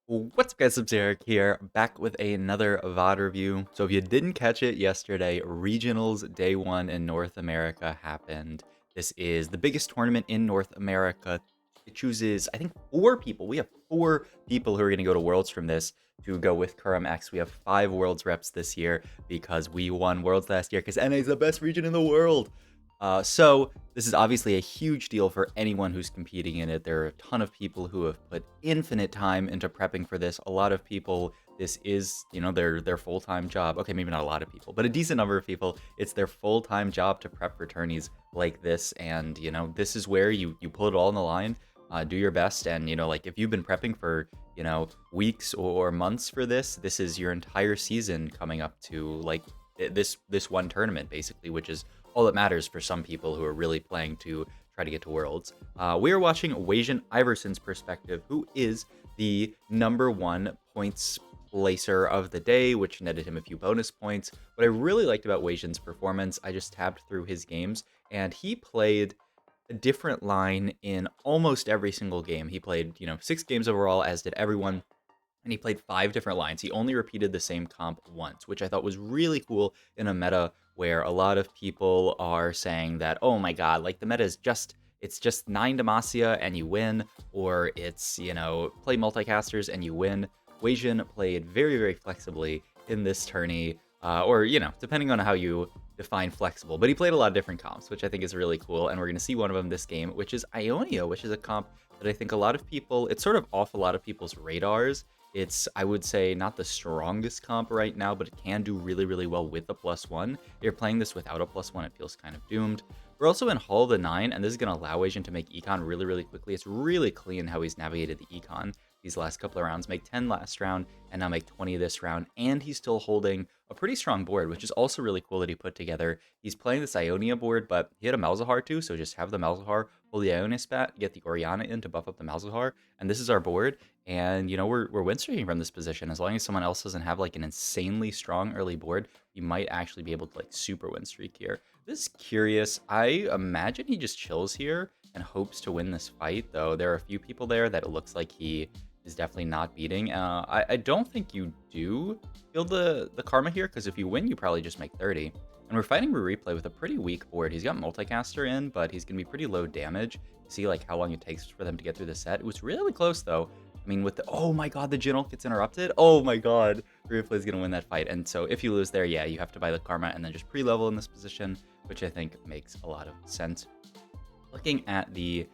What's up guys, it's Eric here, back with another VOD review. So if you didn't catch it yesterday, Regionals Day 1 in North America happened. This is the biggest tournament in North America. It chooses, I think, 4 people. We have 4 people who are going to go to Worlds from this to go with Kurum X. We have 5 Worlds reps this year because we won Worlds last year because NA is the best region in the world. So this is obviously a huge deal for anyone who's competing in it. There are a ton of people who have put infinite time into prepping for this. A lot of people, this is, their full-time job. Okay, maybe not a lot of people, but a decent number of people, it's their full-time job to prep for tourneys like this. And, this is where you put it all on the line, do your best. And, like if you've been prepping for, weeks or months for this, this is your entire season coming up to like this one tournament basically, which is all that matters for some people who are really playing to try to get to Worlds. We are watching Wajan Iverson's perspective, who is the #1 points placer of the day, which netted him a few bonus points. What I really liked about Wajan's performance, I just tabbed through his games, and he played a different line in almost every single game. He played, 6 games overall, as did everyone, and he played 5 different lines. He only repeated the same comp once, which I thought was really cool in a meta where a lot of people are saying that, oh my god, like the meta is it's just 9 Demacia and you win, or it's, play multicasters and you win. Weijin played very, very flexibly in this tourney, or, depending on how you define flexible, but he played a lot of different comps, which I think is really cool, and we're going to see one of them this game, which is Ionia, which is a comp that I think a lot of people, it's sort of off a lot of people's radars. It's, I would say, not the strongest comp right now, but it can do really, really well with a +1. If you're playing this without a +1, it feels kind of doomed. We're also in Hall of the 9, and this is going to allow Asian to make econ really, really quickly. It's really clean how he's navigated the econ these last couple of rounds. Make 10 last round, and now make 20 this round, and he's still holding a pretty strong board, which is also really cool that he put together. He's playing this Ionia board, but he had a Malzahar too, so just have the Malzahar, hold the Ionia spat, get the Orianna in to buff up the Malzahar, and this is our board. And, we're win streaking from this position. As long as someone else doesn't have, like, an insanely strong early board, you might actually be able to, like, super win streak here. This is curious. I imagine he just chills here and hopes to win this fight, though there are a few people there that it looks like he is definitely not beating. I don't think you do feel the karma here, because if you win, you probably just make 30. And we're fighting Replay with a pretty weak board. He's got Multicaster in, but he's going to be pretty low damage. See, like, how long it takes for them to get through the set. It was really close, though. I mean, with the, oh my god, the Jinul gets interrupted. Oh my god, Replay's gonna win that fight. And so if you lose there, yeah, you have to buy the karma and then just pre-level in this position, which I think makes a lot of sense. Looking at the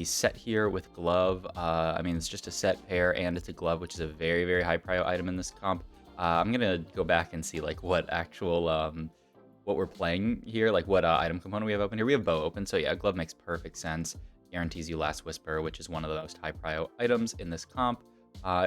set here with glove, I mean, it's just a set pair and it's a glove, which is a very, very high prio item in this comp. I'm gonna go back and see like what actual what we're playing here, like what item component we have open here. We have bow open, so yeah, glove makes perfect sense. Guarantees you last whisper, which is one of the most high prio items in this comp.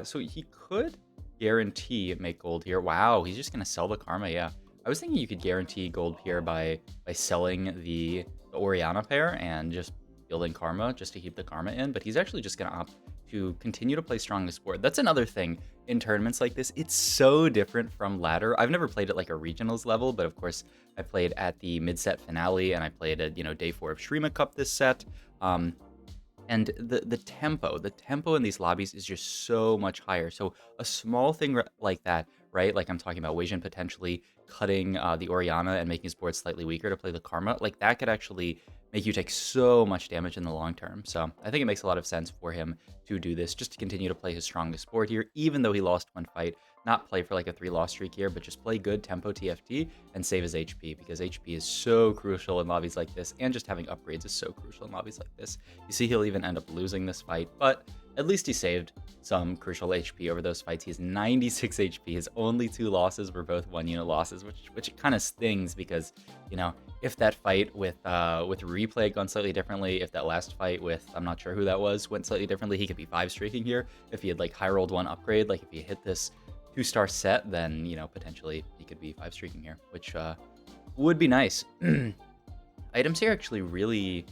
So he could guarantee make gold here. Wow, he's just gonna sell the karma. Yeah, I was thinking you could guarantee gold here by selling the Orianna pair and just building karma just to keep the karma in, but he's actually just gonna opt to continue to play strongest board. That's another thing in tournaments like this. It's so different from ladder. I've never played at like a regionals level, but of course I played at the mid-set finale and I played at, day 4 of Shrima Cup this set. And the tempo in these lobbies is just so much higher. So a small thing like that, right? Like I'm talking about Weijin potentially cutting the Orianna and making his board slightly weaker to play the Karma. Like that could actually make you take so much damage in the long term. So I think it makes a lot of sense for him to do this, just to continue to play his strongest board here, even though he lost one fight. Not play for like a 3-loss streak here, but just play good tempo TFT and save his HP, because HP is so crucial in lobbies like this, and just having upgrades is so crucial in lobbies like this. You see he'll even end up losing this fight, but at least he saved some crucial HP over those fights. He has 96 HP. His only 2 losses were both 1-unit losses, which kind of stings, because, if that fight with Replay had gone slightly differently, if that last fight with, I'm not sure who that was, went slightly differently, he could be 5 streaking here. If he had like high rolled 1 upgrade, like if he hit this 2-star set, then, potentially he could be 5 streaking here, which would be nice. Items here actually really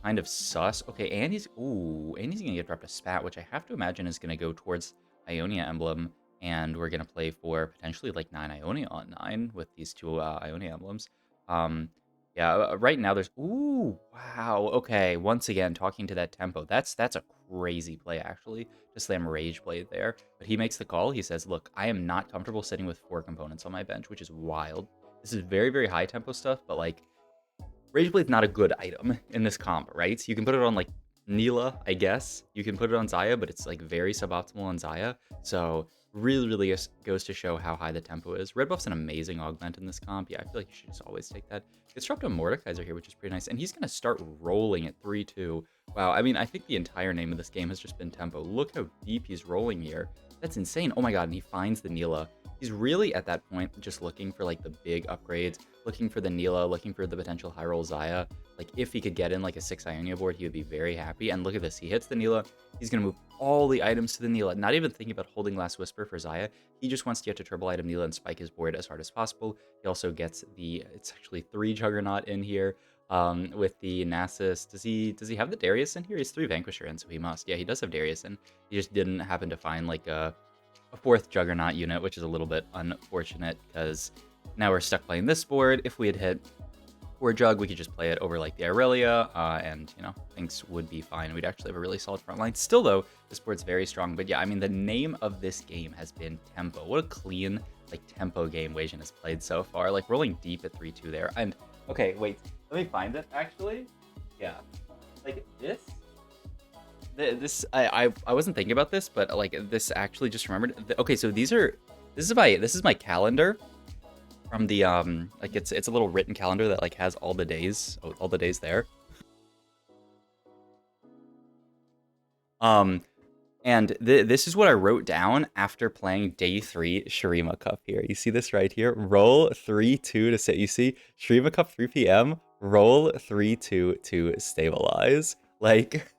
kind of sus. Okay, Andy's gonna get dropped a spat, which I have to imagine is gonna go towards Ionia emblem, and we're gonna play for potentially like 9 Ionia on 9 with these 2 Ionia emblems. Yeah, right now there's ooh, wow, okay, once again, talking to that tempo, that's a crazy play, actually, to slam Rage Blade there, but he makes the call, he says, "Look, I am not comfortable sitting with 4 components on my bench," which is wild. This is very, very high tempo stuff, but, like, Rage Blade's not a good item in this comp, right? You can put it on, like, Neela, I guess. You can put it on Xayah, but it's, like, very suboptimal on Xayah. So, really, really goes to show how high the tempo is. Red Buff's an amazing augment in this comp. Yeah, I feel like you should just always take that. Gets dropped a Mordekaiser here, which is pretty nice. And he's going to start rolling at 3-2. Wow, I mean, I think the entire name of this game has just been tempo. Look how deep he's rolling here. That's insane. Oh my god, and he finds the Neela. He's really, at that point, just looking for, like, the big upgrades, looking for the Neela, looking for the potential high roll Xayah. Like, if he could get in, like, a 6 Ionia board, he would be very happy. And look at this. He hits the Neela. He's going to move all the items to the Neela, not even thinking about holding Last Whisper for Xayah. He just wants to get to turbo item Neela and spike his board as hard as possible. He also gets the, it's actually 3 Juggernaut in here. With the Nasus. Does he have the Darius in here? He's 3 Vanquisher in, so he must. Yeah, he does have Darius in. He just didn't happen to find, like, a 4th Juggernaut unit, which is a little bit unfortunate, because now we're stuck playing this board. If we had hit 4 Jug, we could just play it over, like, the Irelia, and, you know, things would be fine. We'd actually have a really solid front line. Still, though, this board's very strong. But yeah, I mean, the name of this game has been Tempo. What a clean, like, tempo game Weijin has played so far. Like, rolling deep at 3-2 there. And, okay, wait. Let me find it, actually. Yeah. Like, this I wasn't thinking about this, but, like, this actually just remembered. Okay, so this is my calendar from the like, it's a little written calendar that, like, has all the days there. And this is what I wrote down after playing day 3 Shurima Cup here. You see this right here? Roll 3-2 to sit. You see Shurima Cup 3 p.m. Roll 3-2 to stabilize. Like,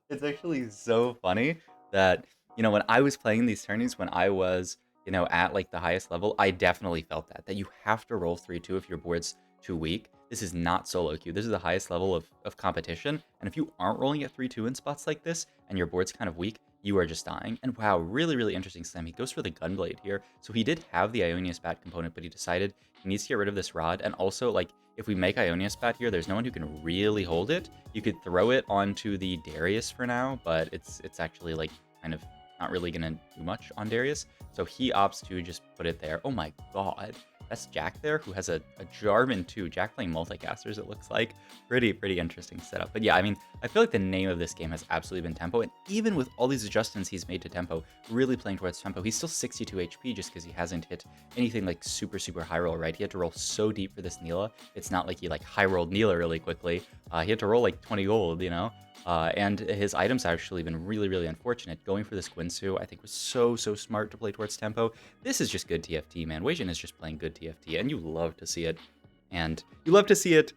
it's actually so funny that, you know, when I was playing these tourneys, when I was, you know, at, like, the highest level, I definitely felt that you have to roll 3-2 if your board's too weak. This is not solo queue. This is the highest level of competition. And if you aren't rolling at 3-2 in spots like this, and your board's kind of weak, you are just dying. And wow, really, really interesting slam. He goes for the Gunblade here. So he did have the Ionia Spat component, but he decided he needs to get rid of this rod. And also, like, if we make Ionia Spat here, there's no one who can really hold it. You could throw it onto the Darius for now, but it's actually, like, kind of not really gonna do much on Darius. So he opts to just put it there. Oh my god. That's Jack there, who has a Jarvan too. Jack playing multicasters, it looks like. Pretty interesting setup. But yeah, I mean, I feel like the name of this game has absolutely been Tempo, and even with all these adjustments he's made to Tempo, really playing towards Tempo, he's still 62 HP just because he hasn't hit anything like super high roll, right? He had to roll so deep for this Neela. It's not like he, like, high rolled Neela really quickly. He had to roll like 20 gold, you know? And his items have actually been really unfortunate. Going for this Guinsoo, I think, was so smart to play towards Tempo. This is just good TFT, man. Weijin is just playing good TFT, and you love to see it. And you love to see it,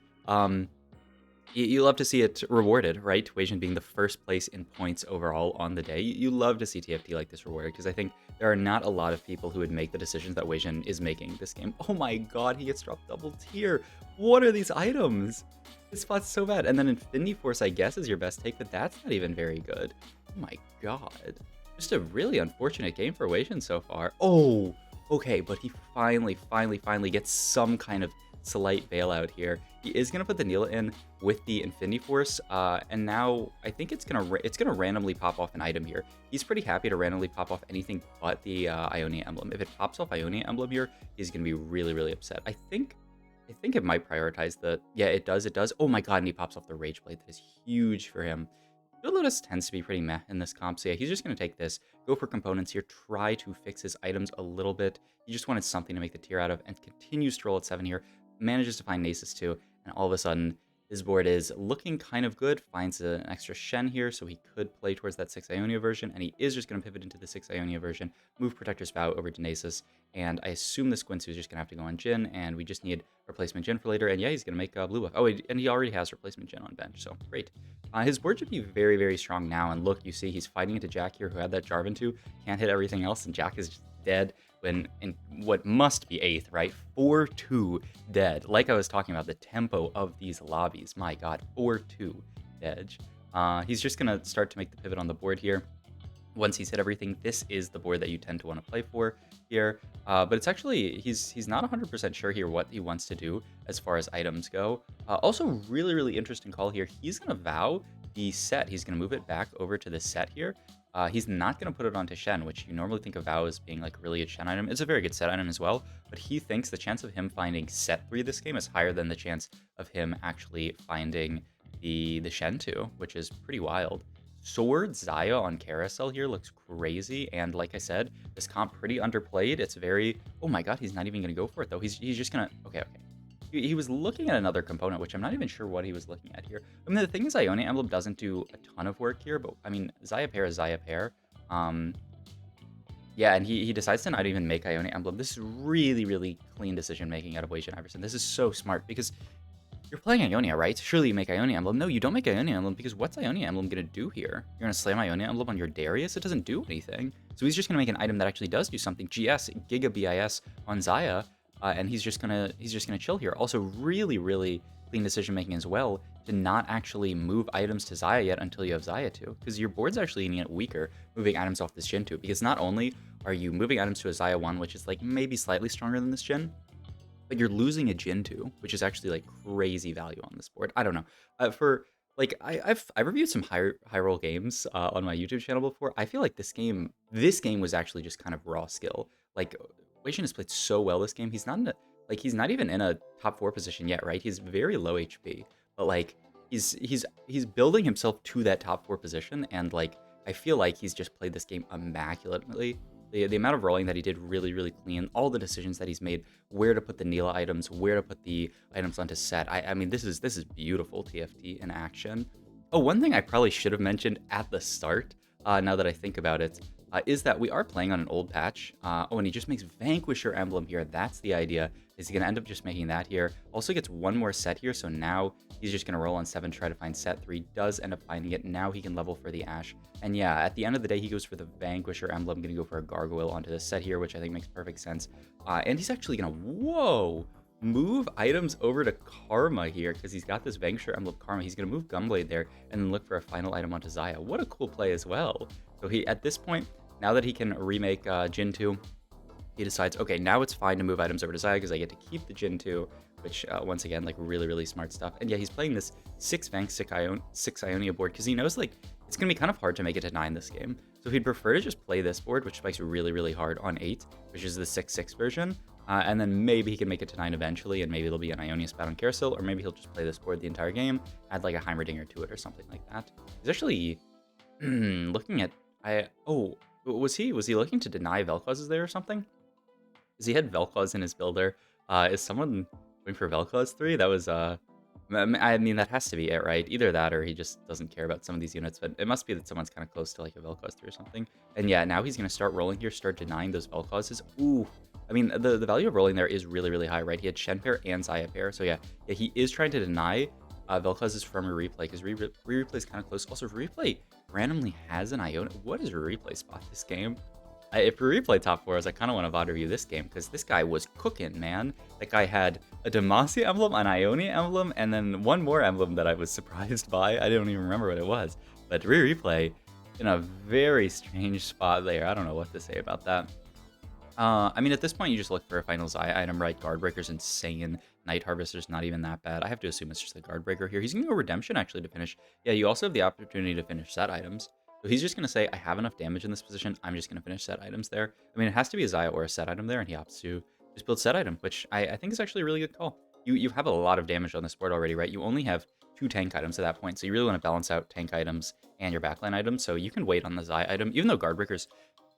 you love to see it rewarded, right? Weijin being the first place in points overall on the day. You love to see TFT like this rewarded, because I think there are not a lot of people who would make the decisions that Weijin is making this game. Oh my god, he gets dropped double tier. What are these items? This spot's so bad. And then Infinity Force, I guess, is your best take, but that's not even very good. Oh my god. Just a really unfortunate game for Weijin so far. Oh, okay, but he finally gets some kind of slight bailout here. He is gonna put the Neela in with the Infinity Force, and now I think it's gonna randomly pop off an item here. He's pretty happy to randomly pop off anything but the Ionia emblem. If it pops off Ionia emblem here, he's gonna be really upset. I think it might prioritize the... Yeah, it does. Oh my god, and he pops off the Rage Blade. That is huge for him. Field Lotus tends to be pretty meh in this comp, so yeah, he's just going to take this, go for components here, try to fix his items a little bit. He just wanted something to make the tier out of, and continues to roll at 7 here, manages to find Nasus too, and all of a sudden, his board is looking kind of good, finds an extra Shen here, so he could play towards that 6 Ionia version, and he is just going to pivot into the 6 Ionia version, move Protector's Vow over to Nasus, and I assume this Guinsoo is just going to have to go on Jhin, and we just need replacement Jhin for later, and yeah, he's going to make blue buff. Oh, and he already has replacement Jhin on bench, so great. His board should be very strong now, and look, you see he's fighting into Jack here, who had that Jarvan too, can't hit everything else, and Jack is just dead when in what must be 8th, right? 4-2 dead. Like I was talking about, the tempo of these lobbies, my god, 4-2 dead. He's just gonna start to make the pivot on the board here. Once he's hit everything, this is the board that you tend to want to play for here. But it's actually, he's not 100% sure here what he wants to do as far as items go. Also, really interesting call here. He's going to vow the set. He's going to move it back over to the set here. He's not going to put it onto Shen, which you normally think of vow as being like really a Shen item. It's a very good set item as well, but he thinks the chance of him finding set 3 this game is higher than the chance of him actually finding the Shen 2, which is pretty wild. Sword Xayah on Carousel here looks crazy, and like I said, this comp pretty underplayed. It's very... Oh my god, he's not even going to go for it, though. He's just going to... Okay. He was looking at another component, which I'm not even sure what he was looking at here. I mean, the thing is, Ionia Emblem doesn't do a ton of work here, but, I mean, Xayah Pair is Xayah Pair. Yeah, and he decides to not even make Ionia Emblem. This is really clean decision-making out of Wei Jin Iverson. This is so smart, because... You're playing Ionia, right? Surely you make Ionia Emblem. No, you don't make Ionia Emblem, because what's Ionia Emblem going to do here? You're going to slam Ionia Emblem on your Darius? It doesn't do anything. So he's just going to make an item that actually does do something. GS, Giga BIS on Xayah, and he's just gonna chill here. Also, really clean decision-making as well to not actually move items to Xayah yet until you have Xayah 2, because your board's actually going to get weaker moving items off this Jin 2, because not only are you moving items to a Xayah 1, which is like maybe slightly stronger than this Jin, but you're losing a Jin 2, which is actually like crazy value on this board. I don't know. For like I've reviewed some high roll games on my YouTube channel before. I feel like this game was actually just kind of raw skill. Like Wei Jin has played so well this game. He's not in he's not even in a top 4 position yet, right? He's very low HP, but like he's building himself to that top 4 position, and like I feel like he's just played this game immaculately. The amount of rolling that he did really clean, all the decisions that he's made, where to put the Neela items, where to put the items onto set. I mean, this is beautiful TFT in action. Oh, one thing I probably should have mentioned at the start, now that I think about it, is that we are playing on an old patch. Oh, and he just makes Vanquisher Emblem here. That's the idea. Is he going to end up just making that here? Also gets one more set here, so now he's just going to roll on 7, try to find set 3, does end up finding it. Now he can level for the Ash. And yeah, at the end of the day, he goes for the Vanquisher Emblem, going to go for a Gargoyle onto this set here, which I think makes perfect sense. And he's actually going to, move items over to Karma here, because he's got this Vanquisher Emblem Karma. He's going to move Gunblade there, and then look for a final item onto Xayah. What a cool play as well. So he, at this point, now that he can remake Jin 2, he decides, okay, now it's fine to move items over to Xayah because I get to keep the Jin 2, which, once again, like, really smart stuff. And yeah, he's playing this 6 Vank, 6 Ionia board because he knows, like, it's going to be kind of hard to make it to 9 this game. So he'd prefer to just play this board, which spikes really hard on 8, which is the 6/6 version. And then maybe he can make it to 9 eventually, and maybe it'll be an Ionia spat on Carousel, or maybe he'll just play this board the entire game, add, like, a Heimerdinger to it or something like that. He's actually looking at... was he looking to deny Vel'Koz there or something? Because he had Vel'Koz in his builder. Is someone going for Vel'Koz 3? That was, I mean, that has to be it, right? Either that or he just doesn't care about some of these units, but it must be that someone's kind of close to, like, a Vel'Koz 3 or something. And yeah, now he's going to start rolling here, start denying those Vel'Kozes. Ooh. I mean, the value of rolling there is really high, right? He had Shen pair and Xayah pair. So yeah, he is trying to deny Vel'Kozes from Replay, because Replay is kind of close. Also, Replay randomly has an Ionia. What is Replay spot this game? If Replay top 4s, I kind of want to VOD review this game, because this guy was cooking, man. That guy had a Demacia emblem, an Ionia emblem, and then one more emblem that I was surprised by. I don't even remember what it was. But Replay in a very strange spot there. I don't know what to say about that. I mean, at this point, you just look for a final Xayah item, right? Guardbreaker's insane. Night Harvester's not even that bad. I have to assume it's just the Guardbreaker here. He's going to go Redemption, actually, to finish. Yeah, you also have the opportunity to finish set items. So he's just going to say, I have enough damage in this position. I'm just going to finish set items there. I mean, it has to be a Xayah or a set item there, and he opts to just build set item, which I think is actually a really good call. You have a lot of damage on this board already, right? You only have 2 tank items at that point, so you really want to balance out tank items and your backline items. So you can wait on the Xayah item, even though Guardbreaker's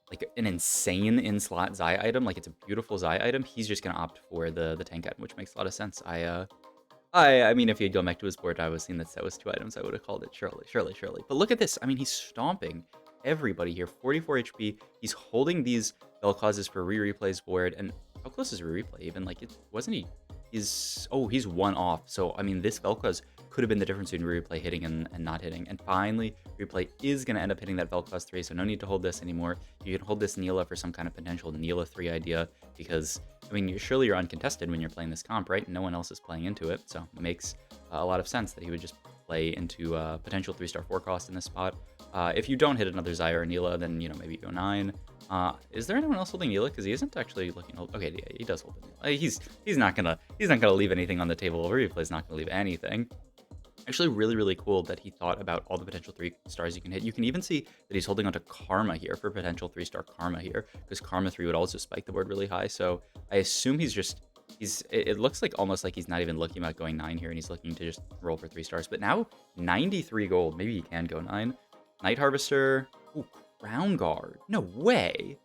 like an insane in-slot Xayah item, like it's a beautiful Xayah item, he's just going to opt for the tank item, which makes a lot of sense. I mean, if he had gone back to his board, I was seeing that was 2 items, I would have called it, surely. But look at this. I mean, he's stomping everybody here. 44 HP. He's holding these Vel'Kozes for Replay's board. And how close is Replay even? Like, it wasn't he? He's 1 off. So, I mean, this Vel'Koz could have been the difference between Replay hitting and not hitting. And finally, Replay is going to end up hitting that Vel'Koz 3, so no need to hold this anymore. You can hold this Neela for some kind of potential Neela 3 idea, because, I mean, surely you're uncontested when you're playing this comp, right? No one else is playing into it, so it makes a lot of sense that he would just play into potential 3-star 4 cost in this spot. If you don't hit another Xayah or Neela, then, you know, maybe go 9. Is there anyone else holding Neela? Because he isn't actually looking. Okay, yeah, he does hold the Neela. He's not gonna leave anything on the table. Replay's not gonna leave anything. Actually, really cool that he thought about all the potential 3 stars you can hit. You can even see that he's holding onto Karma here for potential 3-star Karma here, because Karma 3 would also spike the board really high. So I assume it looks like almost like he's not even looking about going 9 here, and he's looking to just roll for 3 stars. But now 93 gold. Maybe he can go 9. Night Harvester. Ooh, Crown Guard. No way.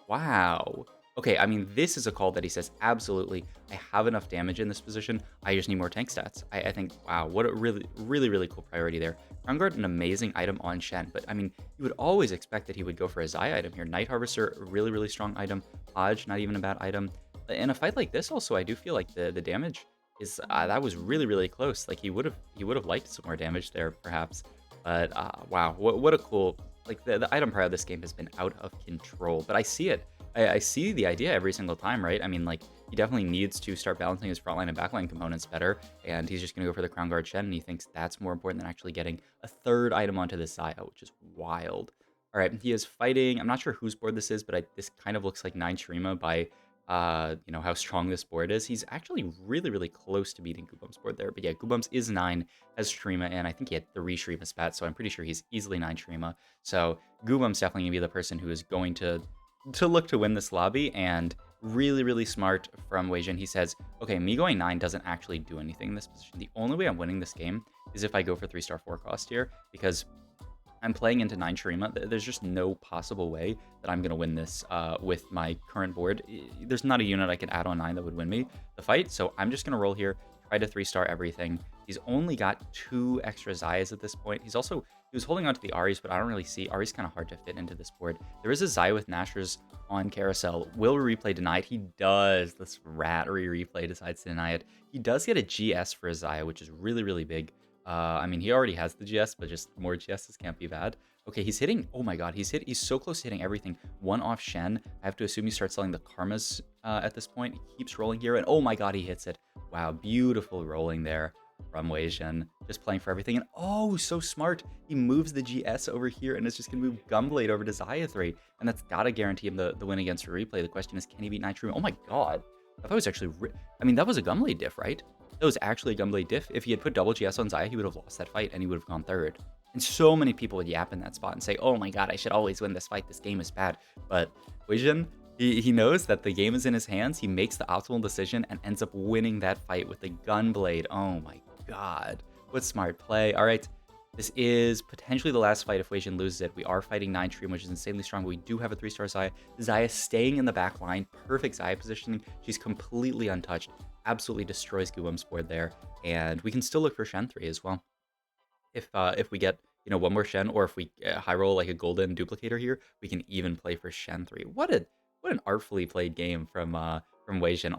Wow. Okay, I mean, this is a call that he says, absolutely, I have enough damage in this position. I just need more tank stats. I think, wow, what a really cool priority there. Crown Guard, an amazing item on Shen, but I mean, you would always expect that he would go for a Xayah item here. Night Harvester, really strong item. Hodge, not even a bad item. In a fight like this, also, I do feel like the damage is, that was really close. Like, he would have liked some more damage there, perhaps. But, wow, what a cool, like, the item power of this game has been out of control, but I see it. I see the idea every single time, right? I mean, like, he definitely needs to start balancing his frontline and backline components better, and he's just going to go for the Crown Guard Shen, and he thinks that's more important than actually getting a 3rd item onto this Xayah, which is wild. All right, he is fighting. I'm not sure whose board this is, but this kind of looks like 9 Shurima by, you know, how strong this board is. He's actually really close to beating Goobum's board there, but yeah, Goobum's is 9, has Shurima, and I think he had 3 Shurima spats, so I'm pretty sure he's easily 9 Shurima. So Goobum's definitely going to be the person who is going to look to win this lobby, and really smart from Weijin. He says, okay, me going 9 doesn't actually do anything in this position. The only way I'm winning this game is if I go for 3-star 4 cost here, because I'm playing into 9 Shurima. There's just no possible way that I'm going to win this with my current board. There's not a unit I could add on 9 that would win me the fight, so I'm just going to roll here, try to 3-star everything. He's only got 2 extra Xayahs at this point. He was holding on to the Aries, but I don't really see. Aries kind of hard to fit into this board. There is a Xayah with Nashers on Carousel. Will replay denied? He does. This rattery replay decides to deny it. He does get a GS for a Xayah, which is really big. I mean, he already has the GS, but just more GSs can't be bad. Okay, he's hitting. Oh my god, he's so close to hitting everything. 1 off Shen. I have to assume he starts selling the Karmas at this point. He keeps rolling here, and oh my god, he hits it. Wow, beautiful rolling there from Weijin, just playing for everything. And oh, so smart, he moves the GS over here and is just gonna move Gunblade over to Xayah 3, and that's gotta guarantee him the win against replay. The question is, can he beat Nitro? Oh my god, I thought it was actually I mean, that was a Gunblade diff, right? That was actually a Gunblade diff. If he had put double GS on Xayah, he would have lost that fight and he would have gone 3rd. And so many people would yap in that spot and say, oh my god, I should always win this fight, this game is bad. But Weijin, he knows that the game is in his hands. He makes the optimal decision and ends up winning that fight with the Gunblade. Oh my god, what smart play. All right, this is potentially the last fight if Weijin loses it. We are fighting 9 Shurima, which is insanely strong, but we do have a 3-star Xayah. Xayah staying in the back line, perfect Xayah positioning. She's completely untouched, absolutely destroys Goobum's board there, and we can still look for Shen 3 as well. If we get, you know, 1 more Shen, or if we high roll like a golden duplicator here, we can even play for Shen 3. What an artfully played game from Weijin.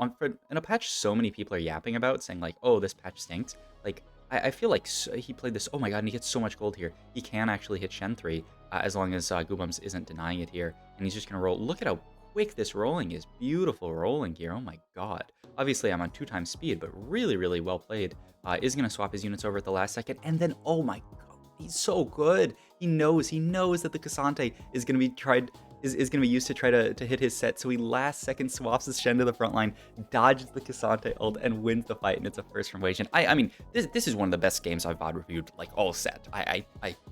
In a patch so many people are yapping about, saying like, oh, this patch stinks. Like, I feel like he played this, oh my god, and he gets so much gold here. He can actually hit Shen 3, as long as Goobums isn't denying it here. And he's just going to roll. Look at how quick this rolling is. Beautiful rolling here. Oh my god. Obviously, I'm on 2 times speed, but really well played. Is going to swap his units over at the last second. And then, oh my god, he's so good. He knows that the Cassante is going to be is going to be used to try to hit his set, so he last second swaps his Shen to the front line, dodges the Cassante ult, and wins the fight, and it's a first from Weijin. I mean, this is one of the best games I've VOD reviewed, like, all set. I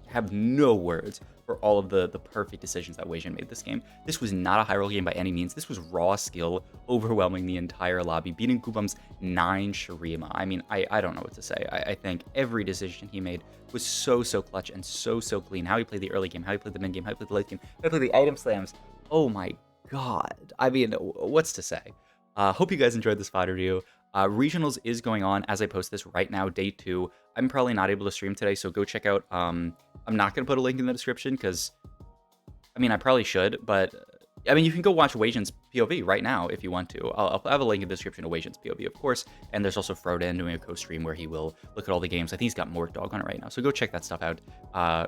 have no words for all of the perfect decisions that Weijin made this game. This was not a high roll game by any means. This was raw skill, overwhelming the entire lobby, beating Goobum's 9 Shurima. I mean, I don't know what to say. I think every decision he made was so clutch and so clean. How he played the early game, how he played the mid game, how he played the late game, how he played the item slams. Oh my god. I mean, what's to say? Hope you guys enjoyed this VOD review. Regionals is going on as I post this right now, day 2. I'm probably not able to stream today, so go check out. I'm not going to put a link in the description because, I mean, I probably should, but I mean, you can go watch Weijin's POV right now if you want to. I'll have a link in the description to Weijin's POV, of course. And there's also Frodan doing a co-stream where he will look at all the games. I think he's got Mork Dog on it right now, so go check that stuff out.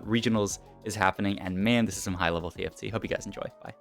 Regionals is happening, and man, this is some high-level TFT. Hope you guys enjoy. Bye.